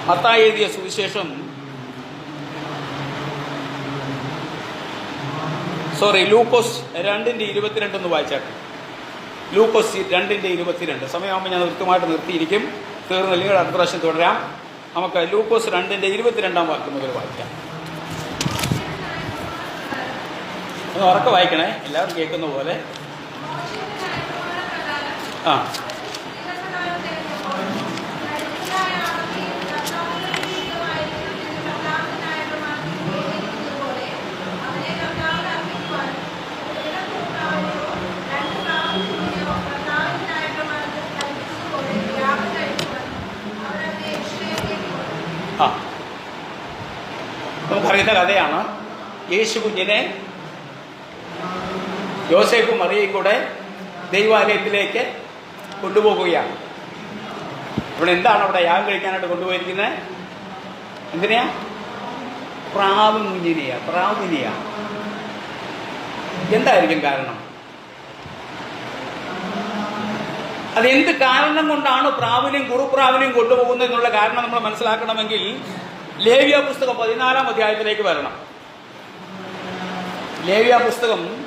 മത്തായി എഴുതിയ സുവിശേഷം, ലൂക്കോസ് 2:22 ഒന്ന് വായിച്ചാട്ടെ. ലൂക്കോസ് 2:22. സമയമാകുമ്പോൾ ഞാൻ കൃത്യമായിട്ട് നിർത്തിയിരിക്കും. തീർന്നില്ലെങ്കിൽ അടുത്ത പ്രാവശ്യം തുടരാം. നമുക്ക് ലൂക്കോസ് 2:22 വാക്യം മുതൽ വായിക്കാം. ഒന്ന് ഉറക്കെ വായിക്കണേ, എല്ലാവരും കേൾക്കുന്ന പോലെ. ആ നമുക്കറിയുന്ന കഥയാണ്. യേശു കുഞ്ഞിനെ യോസേഫും മറിയയും കൂടെ ദൈവാലയത്തിലേക്ക് കൊണ്ടുപോകുകയാണ്. ഇവിടെ എന്താണ് അവിടെ യാഗം കഴിക്കാനായിട്ട് കൊണ്ടുപോയിരിക്കുന്നത്? എന്തിനാ? പ്രാവിനെയാ. എന്തായിരിക്കും കാരണം? അതെന്ത് കാരണം കൊണ്ടാണ് പ്രാവിനെയും കുറുപ്രാവിനെയും കൊണ്ടുപോകുന്നത് എന്നുള്ള കാരണം നമ്മൾ മനസ്സിലാക്കണമെങ്കിൽ ലേവ്യ പുസ്തകം 14-ാം അധ്യായത്തിലേക്ക് വരണം. ലേവ്യ പുസ്തകം 14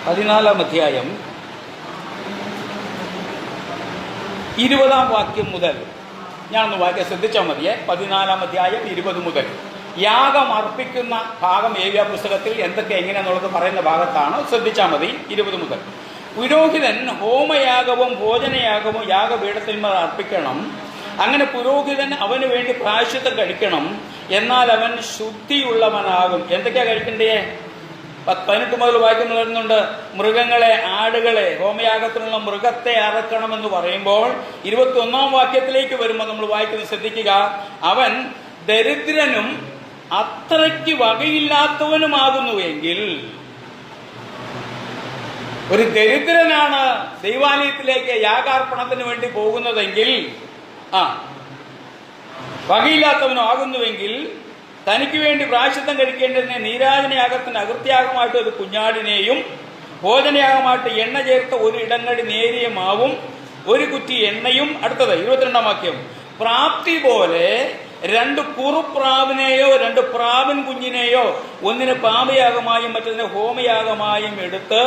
14 അധ്യായം 20 വാക്യം മുതൽ ഞാനൊന്ന് വാക്യം ശ്രദ്ധിച്ചാൽ മതിയെ. 14 അധ്യായം 20 മുതൽ യാഗം അർപ്പിക്കുന്ന ഭാഗം ലേവ്യ പുസ്തകത്തിൽ എന്തൊക്കെ എങ്ങനെയാണെന്നുള്ളത് പറയുന്ന ഭാഗത്താണ്. ശ്രദ്ധിച്ചാൽ മതി. 20 മുതൽ പുരോഹിതൻ ഹോമയാഗവും ഭോജനയാഗവും യാഗപീഠത്തിന്മേൽ അർപ്പിക്കണം. അങ്ങനെ പുരോഹിതൻ അവന് വേണ്ടി പ്രായശ്ചിത്തം കഴിക്കണം. എന്നാൽ അവൻ ശുദ്ധിയുള്ളവനാകും. എന്തൊക്കെയാ കഴിക്കണ്ടേ? 18 മുതൽ വാക്യം വരുന്നുണ്ട്. മൃഗങ്ങളെ, ആടുകളെ, ഹോമയാഗത്തിനുള്ള മൃഗത്തെ അറക്കണമെന്ന് പറയുമ്പോൾ 21 വാക്യത്തിലേക്ക് വരുമ്പോൾ നമ്മൾ വായിക്കുന്നത് ശ്രദ്ധിക്കുക. അവൻ ദരിദ്രനും അത്രയ്ക്ക് വകയില്ലാത്തവനുമാകുന്നുവെങ്കിൽ, ഒരു ദരിദ്രനാണ് ദൈവാലയത്തിലേക്ക് യാഗാർപ്പണത്തിന് വേണ്ടി പോകുന്നതെങ്കിൽ, വകയില്ലാത്തവനാകുന്നുവെങ്കിൽ തനിക്ക് വേണ്ടി പ്രായശ്ചിത്തം കഴിക്കേണ്ടതിനെ നീരാജനയാഗത്തിന് അകൃത്യാഗമായിട്ട് ഒരു കുഞ്ഞാടിനെയും ഭോജനയാഗമായിട്ട് എണ്ണ ചേർത്ത ഒരു ഇടങ്ങടി നേരിയ മാവും ഒരു കുറ്റി എണ്ണയും. അടുത്തത് 22 വാക്യം. പ്രാപ്തി പോലെ 2 കുറുപ്രാവിനെയോ 2 പ്രാവിൻ കുഞ്ഞിനെയോ ഒന്നിന് പാപയാഗമായും മറ്റൊന്നിന് ഹോമയാഗമായും എടുത്ത്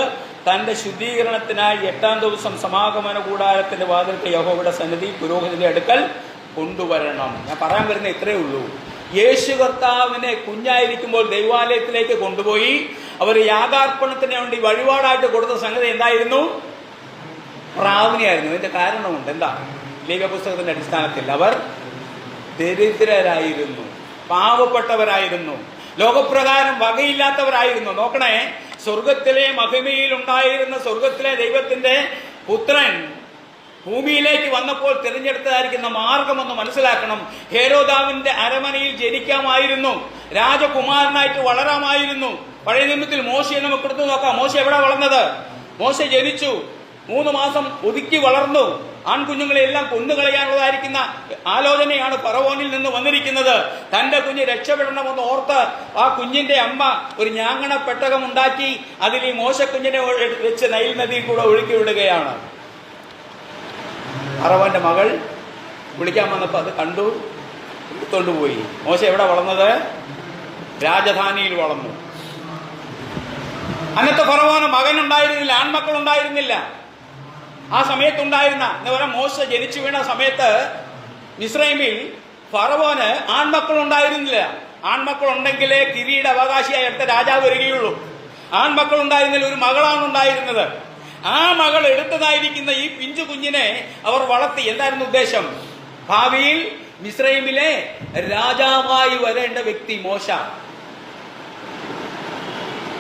തന്റെ ശുദ്ധീകരണത്തിനായി 8-ാം ദിവസം സമാഗമന കൂടാരത്തിന്റെ വാതിൽക്ക് യഹോവയുടെ സന്നിധി പുരോഹിതന്റെ അടുക്കൽ കൊണ്ടുവരണം. ഞാൻ പറയാൻ വരുന്ന ഇത്രയേ ഉള്ളൂ. യേശു കർത്താവിനെ കുഞ്ഞായിരിക്കുമ്പോൾ ദൈവാലയത്തിലേക്ക് കൊണ്ടുപോയി അവർ യാഗാർപ്പണത്തിന് വേണ്ടി വഴിപാടായിട്ട് കൊടുത്ത സംഗതി എന്തായിരുന്നു? പ്രാവിനെയായിരുന്നു. ഇതിന്റെ കാരണമുണ്ട്. എന്താ? ലേവ്യ പുസ്തകത്തിന്റെ അടിസ്ഥാനത്തിൽ അവർ ദരിദ്രരായിരുന്നു, പാവപ്പെട്ടവരായിരുന്നു, ലോകപ്രകാരം വകയില്ലാത്തവരായിരുന്നു. നോക്കണേ, സ്വർഗത്തിലെ മഹിമയിൽ ഉണ്ടായിരുന്ന സ്വർഗത്തിലെ ദൈവത്തിന്റെ പുത്രൻ ഭൂമിയിലേക്ക് വന്നപ്പോൾ തിരഞ്ഞെടുത്തതായിരിക്കുന്ന മാർഗമെന്ന് മനസ്സിലാക്കണം. ഹേരോദാവിന്റെ അരമനയിൽ ജനിക്കാമായിരുന്നു, രാജകുമാരനായിട്ട് വളരാമായിരുന്നു. പഴയ നിയമത്തിൽ മോശയെ നമുക്ക് എടുത്തു നോക്കാം. മോശ എവിടെ വളർന്നത്? മോശ ജനിച്ചു, 3 മാസം ഒതുക്കി വളർന്നു. ആൺകുഞ്ഞുങ്ങളെല്ലാം കൊന്നുകളയാനുള്ളതായിരിക്കുന്ന ആലോചനയാണ് ഫറവോനിൽ നിന്ന് വന്നിരിക്കുന്നത്. തന്റെ കുഞ്ഞ് രക്ഷപ്പെടണമെന്ന് ഓർത്ത് ആ കുഞ്ഞിന്റെ അമ്മ ഒരു ഞാങ്ങണ പെട്ടകം ഉണ്ടാക്കി അതിൽ ഈ മോശക്കുഞ്ഞിനെ വെച്ച് നൈൽ നദിയിൽ കൂടെ ഒഴുക്കി വിടുകയാണ്. ഫറവോന്റെ മകൾ വിളിക്കാൻ വന്നപ്പോൾ അത് കണ്ടു, എടുത്തോണ്ടുപോയി. മോശ എവിടെ വളർന്നത്? രാജധാനിയിൽ വളർന്നു. അന്നത്തെ ഫറവോന് മകനുണ്ടായിരുന്നില്ല, ആൺമക്കൾ ഉണ്ടായിരുന്നില്ല. ആ സമയത്തുണ്ടായിരുന്ന എന്താ പറയുക, മോശ ജനിച്ചു വീണ സമയത്ത് മിസ്രൈമിൽ ഫറവോന് ആൺമക്കൾ ഉണ്ടായിരുന്നില്ല. ആൺമക്കൾ ഉണ്ടെങ്കിലേ കിരീട അവകാശിയായി അടുത്ത രാജാവ് വരികയുള്ളൂ. ആൺമക്കൾ ഉണ്ടായിരുന്നില്ല, ഒരു മകളാണ് ഉണ്ടായിരുന്നത്. ആ മകൾ എടുത്തതായിരിക്കുന്ന ഈ പിഞ്ചു കുഞ്ഞിനെ അവർ വളർത്തി. എന്തായിരുന്നു ഉദ്ദേശം? ഭാവിയിൽ മിസ്രൈമിലെ രാജാവായി വരേണ്ട വ്യക്തി മോശ.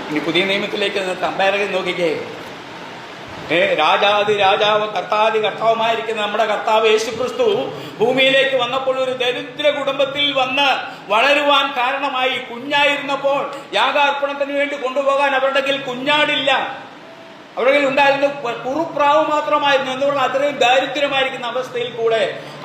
ഇനി പുതിയ നിയമത്തിലേക്ക് കമ്പയർ ചെയ്ത് നോക്കിക്കേ. രാജാതി രാജാവ് കർത്താതി കർത്താവുമായിരിക്കുന്ന നമ്മുടെ കർത്താവ് യേശു ക്രിസ്തു ഭൂമിയിലേക്ക് വന്നപ്പോൾ ഒരു ദരിദ്ര കുടുംബത്തിൽ വന്ന് വളരുവാൻ കാരണമായി. കുഞ്ഞായിരുന്നപ്പോൾ യാഗാർപ്പണത്തിന് വേണ്ടി കൊണ്ടുപോകാൻ അവരുടെ കയ്യിൽ കുഞ്ഞാടില്ല, അവരുടെ കയ്യിൽ ഉണ്ടായിരുന്ന കുറുപ്രാവ് മാത്രമായിരുന്നു. എന്തുകൊണ്ട്? അത്രയും ദാരിദ്ര്യമായിരിക്കുന്ന അവസ്ഥയിൽ കൂടെ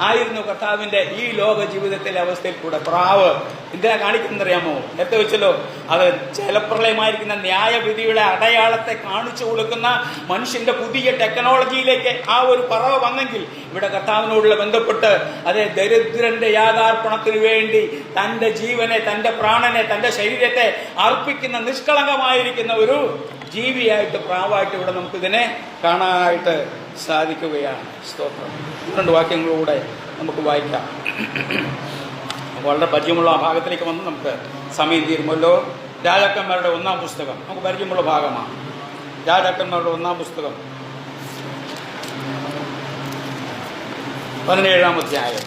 ആയിരുന്നു കർത്താവിന്റെ ഈ ലോക ജീവിതത്തിലെ അവസ്ഥയിൽ കൂടെ. പ്രാവ് എന്തിനാ കാണിക്കുന്നറിയാമോ? നേരത്തെ വെച്ചല്ലോ, അത് ജലപ്രളയമായിരിക്കുന്ന ന്യായവിധിയുടെ അടയാളത്തെ കാണിച്ചു കൊടുക്കുന്ന മനുഷ്യന്റെ പുതിയ ടെക്നോളജിയിലേക്ക് ആ ഒരു പറവ വന്നെങ്കിൽ ഇവിടെ കർത്താവിനോടുള്ള ബന്ധപ്പെട്ട് അതേ ദരിദ്രന്റെ യാഗാർപ്പണത്തിന് വേണ്ടി തന്റെ ജീവനെ, തന്റെ പ്രാണനെ, തന്റെ ശരീരത്തെ അർപ്പിക്കുന്ന നിഷ്കളങ്കമായിരിക്കുന്ന ഒരു ജീവിയായിട്ട്, പ്രാവായിട്ട് ഇവിടെ നമുക്കിതിനെ കാണാനായിട്ട് സാധിക്കുകയാണ്. സ്തോത്രം. 2 വാക്യങ്ങളിലൂടെ നമുക്ക് വായിക്കാം. വളരെ പരിചയമുള്ള ആ ഭാഗത്തിലേക്ക് വന്ന് നമുക്ക് സമയം തീരുമല്ലോ. രാജാക്കന്മാരുടെ 1-ാം പുസ്തകം നമുക്ക് പരിചയമുള്ള ഭാഗമാണ്. രാജാക്കന്മാരുടെ 1-ാം പുസ്തകം 17-ാം അധ്യായം.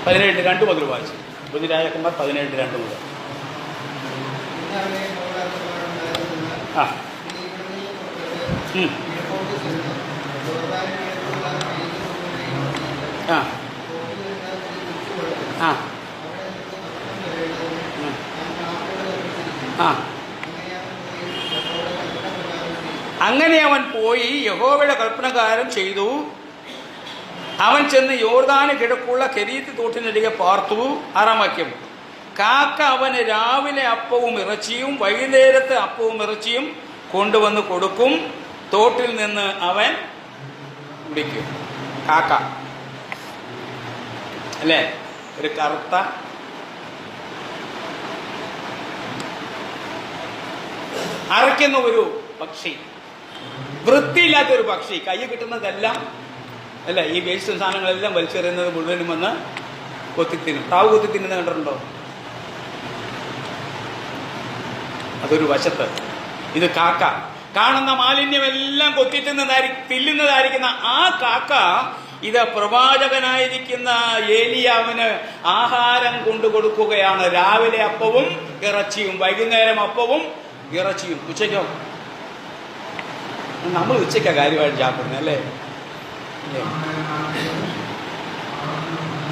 പതിനേഴ് 2 മുതൽ വായിച്ചു. രാജാക്കന്മാർ 17:2 മുതൽ. അങ്ങനെ അവൻ പോയി യഹോവയുടെ കൽപ്പനകാരം ചെയ്തു. അവൻ ചെന്ന് യോർദാന് കിഴക്കുള്ള കെരീത്ത് തോട്ടിനരികെ പാർത്തു. 6-ാം വാക്യം. കാക്ക അവന് രാവിലെ അപ്പവും ഇറച്ചിയും വൈകുന്നേരത്ത് അപ്പവും ഇറച്ചിയും കൊണ്ടുവന്ന് കൊടുക്കും. തോട്ടിൽ നിന്ന് അവൻ കുടിക്കും. കാക്ക അല്ലേ? ഒരു കറുത്ത അറയ്ക്കുന്ന ഒരു പക്ഷി, വൃത്തിയില്ലാത്തൊരു പക്ഷി, കൈ കിട്ടുന്നതെല്ലാം അല്ല ഈ വേസ്റ്റ് സാധനങ്ങളെല്ലാം വലിച്ചെറിയുന്നത് മുഴുവനും വന്ന് കൊത്തിത്തിന്നും. താവ് കൊത്തിത്തിന്നുന്നത് കണ്ടിട്ടുണ്ടോ? അതൊരു വശത്ത്. ഇത് കാക്ക. കാണുന്ന മാലിന്യമെല്ലാം തില്ലുന്നതായിരിക്കുന്ന ആ കാക്ക ഇത് പ്രവാചകനായിരിക്കുന്ന ഏലിയാവിന് ആഹാരം കൊണ്ടു കൊടുക്കുകയാണ്. രാവിലെ അപ്പവും ഇറച്ചിയും, വൈകുന്നേരം അപ്പവും ഇറച്ചിയും. ഉച്ചയ്ക്കോ? നമ്മൾ ഉച്ചയ്ക്കാ കാര്യമായിട്ട് ചാപ്പിടുന്നത് അല്ലേ?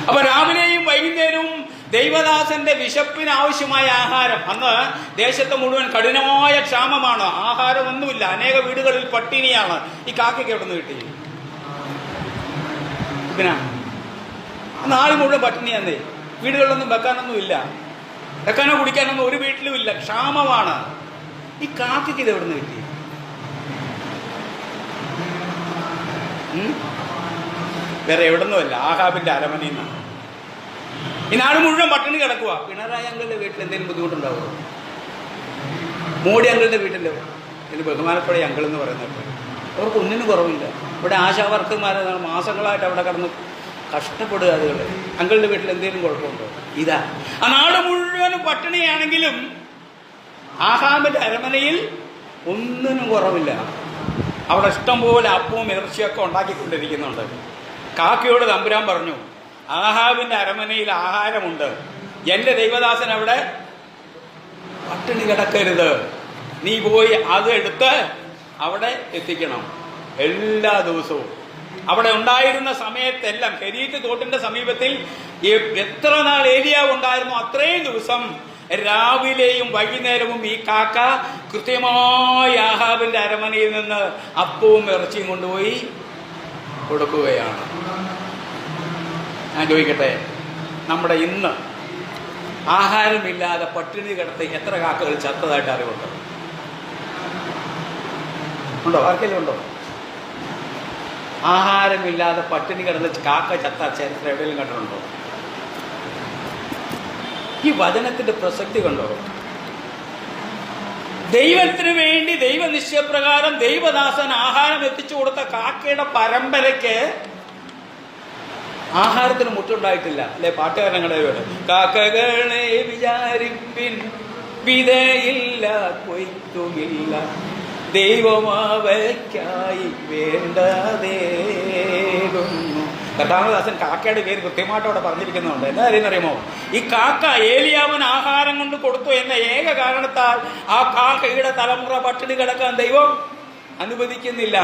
അപ്പൊ രാവിലെയും വൈകുന്നേരവും ദൈവദാസന്റെ വിശപ്പിന് ആവശ്യമായ ആഹാരം. അന്ന് ദേശത്ത് മുഴുവൻ കഠിനമായ ക്ഷാമമാണ്, ആഹാരമൊന്നുമില്ല, അനേക വീടുകളിൽ പട്ടിണിയാണ്. ഈ കാക്കയ്ക്ക് എവിടെ നിന്ന് കിട്ടി? പിന്നെ നാളെ മുഴുവൻ പട്ടിണിയാന്നേ. വീടുകളിലൊന്നും വെക്കാനൊന്നുമില്ല, വെക്കാനോ കുടിക്കാനൊന്നും ഒരു വീട്ടിലും ഇല്ല, ക്ഷാമമാണ്. ഈ കാക്കയ്ക്ക് ഇത് എവിടെ നിന്ന് കിട്ടി? വേറെ എവിടുന്നുമല്ല, ആഹാബിന്റെ അരമനയിൽ നിന്നാണ്. ഈ നാട് മുഴുവൻ പട്ടിണി കിടക്കുക. പിണറായി അങ്കിളുടെ വീട്ടിൽ എന്തെങ്കിലും ബുദ്ധിമുട്ടുണ്ടാവുമോ? മോഡി അങ്കിളുടെ വീട്ടിലോ? ഇതിന് ബഹുമാനപ്പെട്ട അങ്കിൾ എന്ന് പറയുന്നത് അവർക്ക് ഒന്നിനും കുറവില്ല. ഇവിടെ ആശാ വർക്കർമാരാണ് മാസങ്ങളായിട്ട് അവിടെ കടന്ന് കഷ്ടപ്പെടുക. അതുകൾ അങ്കിളുടെ വീട്ടിൽ എന്തെങ്കിലും കുഴപ്പമുണ്ടോ? ഇതാ ആ നാട് മുഴുവനും പട്ടിണിയാണെങ്കിലും ആഹാബിന്റെ അരമനയിൽ ഒന്നിനും കുറവില്ല. അവിടെ ഇഷ്ടംപോലെ അപ്പവും ഇറച്ചിയൊക്കെ ഉണ്ടാക്കിക്കൊണ്ടിരിക്കുന്നുണ്ട്. കാക്കയോട് തമ്പുരാൻ പറഞ്ഞു, ആഹാബിന്റെ അരമനയിൽ ആഹാരമുണ്ട്, എന്റെ ദൈവദാസൻ അവിടെ പട്ടിണി കിടക്കരുത്, നീ പോയി അത് എടുത്ത് അവിടെ എത്തിക്കണം. എല്ലാ ദിവസവും അവിടെ ഉണ്ടായിരുന്ന സമയത്തെല്ലാം കെരീത്ത് തോട്ടിന്റെ സമീപത്തിൽ എത്ര നാൾ ഏലിയാവ് ഉണ്ടായിരുന്നു അത്രയും ദിവസം രാവിലെയും വൈകുന്നേരവും ഈ കാക്ക കൃത്യമായി ആഹാബിന്റെ അരമനയിൽ നിന്ന് അപ്പവും ഇറച്ചിയും കൊണ്ടുപോയി കൊടുക്കുകയാണ്. ഞാൻ ചോദിക്കട്ടെ, നമ്മുടെ ഇന്ന് ആഹാരമില്ലാതെ പട്ടിണി കിടത്തി എത്ര കാക്കകൾ ചത്തതായിട്ട് അറിവുണ്ടോ? ഉണ്ടോ? ആർക്കെങ്കിലും ഉണ്ടോ? ആഹാരമില്ലാതെ പട്ടിണി കിടന്ന് കാക്ക ചത്ത ചരിത്രം എവിടെയെങ്കിലും കണ്ടിട്ടുണ്ടോ? ഈ വചനത്തിന്റെ പ്രസക്തി കണ്ടോ? ദൈവത്തിന് വേണ്ടി ദൈവനിശ്ചയപ്രകാരം ദൈവദാസൻ ആഹാരം എത്തിച്ചു കൊടുത്ത കാക്കയുടെ പരമ്പരയ്ക്ക് ആഹാരത്തിന് മുട്ടുണ്ടായിട്ടില്ല അല്ലെ? പാട്ടുകാരങ്ങളുടെ കാക്കകളെ വിചാരിപ്പിൻ, വിതയില്ല കൊയ്ത്തുമില്ല, ദൈവമാവയ്ക്കായി വേണ്ടതേകുന്നു. കർത്താവദാസൻ കാക്കയുടെ പേര് കൃത്യമായിട്ട് അവിടെ പറഞ്ഞിരിക്കുന്നുണ്ട്. എന്താ അറിയുന്നറിയുമോ? ഈ കാക്ക ഏലിയാവൻ ആഹാരം കൊണ്ട് കൊടുത്തു എന്ന ഏക കാരണത്താൽ ആ കാക്കയുടെ തലമുറ പട്ടിണി കിടക്കാൻ ദൈവം അനുവദിക്കുന്നില്ല.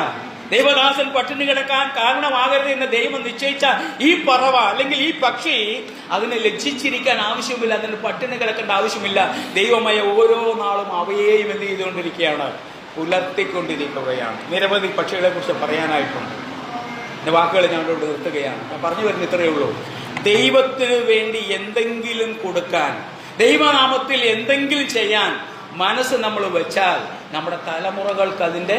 ദൈവദാസൻ പട്ടിണി കിടക്കാൻ കാരണമാകരുത് എന്ന് ദൈവം നിശ്ചയിച്ച ഈ പറവ അല്ലെങ്കിൽ ഈ പക്ഷി അതിനെ ലജ്ജിച്ചിരിക്കാൻ ആവശ്യമില്ല, അതിന് പട്ടിണി കിടക്കേണ്ട ആവശ്യമില്ല. ദൈവമായ ഓരോ നാളും അവയെയും എന്ത് ചെയ്തുകൊണ്ടിരിക്കുകയാണ്? പുലർത്തിക്കൊണ്ടിരിക്കുകയാണ്. നിരവധി പക്ഷികളെ കുറിച്ച് പറയാനായിട്ടുണ്ട്. എൻ്റെ വാക്കുകൾ ഞാൻ ഇവിടെ നിർത്തുകയാണ്. ഞാൻ പറഞ്ഞു വരുന്ന ഇത്രയേ ഉള്ളൂ. ദൈവത്തിന് വേണ്ടി എന്തെങ്കിലും കൊടുക്കാൻ, ദൈവനാമത്തിൽ എന്തെങ്കിലും ചെയ്യാൻ മനസ്സ് നമ്മൾ വെച്ചാൽ നമ്മുടെ തലമുറകൾക്ക് അതിൻ്റെ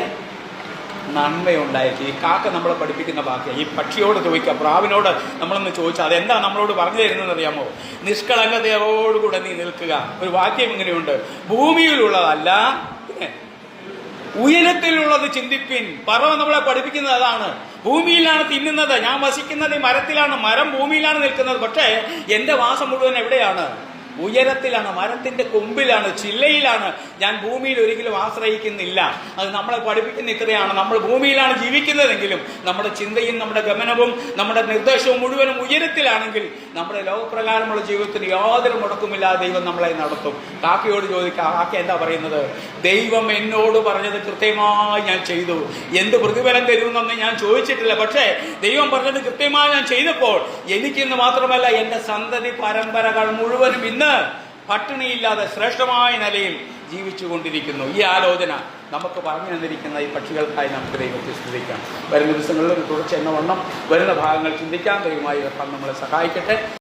നന്മയുണ്ടായിരിക്കും. ഈ കാക്ക നമ്മളെ പഠിപ്പിക്കുന്ന വാക്ക്. ഈ പക്ഷിയോട് ചോദിക്കുക, പ്രാവിനോട് നമ്മളൊന്ന് ചോദിച്ചാൽ അതെന്താ നമ്മളോട് പറഞ്ഞു തരുന്നതെന്ന് അറിയാമോ? നിഷ്കളങ്കതയോടുകൂടെ നീ നിൽക്കുക. ഒരു വാക്യം ഇങ്ങനെയുണ്ട്, ഭൂമിയിലുള്ളതല്ല ഉയരത്തിലുള്ളത് ചിന്തിപ്പിൻ. പറവ നമ്മളെ പഠിപ്പിക്കുന്നത് അതാണ്. ഭൂമിയിലാണ് തിന്നുന്നത്, ഞാൻ വസിക്കുന്നത് ഈ മരത്തിലാണ്, മരം ഭൂമിയിലാണ് നിൽക്കുന്നത്. പക്ഷേ എന്റെ വാസം മുഴുവൻ എവിടെയാണ്? ഉയരത്തിലാണ്, മരത്തിന്റെ കൊമ്പിലാണ്, ചില്ലയിലാണ്. ഞാൻ ഭൂമിയിൽ ഒരിക്കലും ആശ്രയിക്കുന്നില്ല. അത് നമ്മളെ പഠിപ്പിക്കുന്ന ഇത്രയാണ്. നമ്മൾ ഭൂമിയിലാണ് ജീവിക്കുന്നതെങ്കിലും നമ്മുടെ ചിന്തയും നമ്മുടെ ഗമനവും നമ്മുടെ നിർദ്ദേശവും മുഴുവനും ഉയരത്തിലാണെങ്കിൽ നമ്മുടെ ലോകപ്രകാരമുള്ള ജീവിതത്തിന് യാതൊരു മുടക്കുമില്ലാതെ ദൈവം നമ്മളെ നടത്തും. കാക്കയോട് ചോദിക്കുക, കാക്ക എന്താ പറയുന്നത്? ദൈവം എന്നോട് പറഞ്ഞത് കൃത്യമായി ഞാൻ ചെയ്തു, എന്ത് പ്രതിഫലം തരുമെന്നൊന്നും ഞാൻ ചോദിച്ചിട്ടില്ല. പക്ഷേ ദൈവം പറഞ്ഞത് കൃത്യമായി ഞാൻ ചെയ്തപ്പോൾ എനിക്കിന്ന് മാത്രമല്ല എൻ്റെ സന്തതി പരമ്പരകൾ മുഴുവനും ഇന്ന് പട്ടിണിയില്ലാതെ ശ്രേഷ്ഠമായ നിലയിൽ ജീവിച്ചു കൊണ്ടിരിക്കുന്നു. ഈ ആലോചന നമുക്ക് പറഞ്ഞു തന്നിരിക്കുന്ന ഈ പക്ഷികൾക്കായി നമുക്ക് ദൈവത്തെ സ്തുതിക്കാം. വരുന്ന ദിവസങ്ങളിൽ ഒരു തുടർച്ച എന്ന വണ്ണം വരുന്ന ഭാഗങ്ങൾ ചിന്തിക്കാൻ ദൈവമായി നമ്മളെ സഹായിക്കട്ടെ.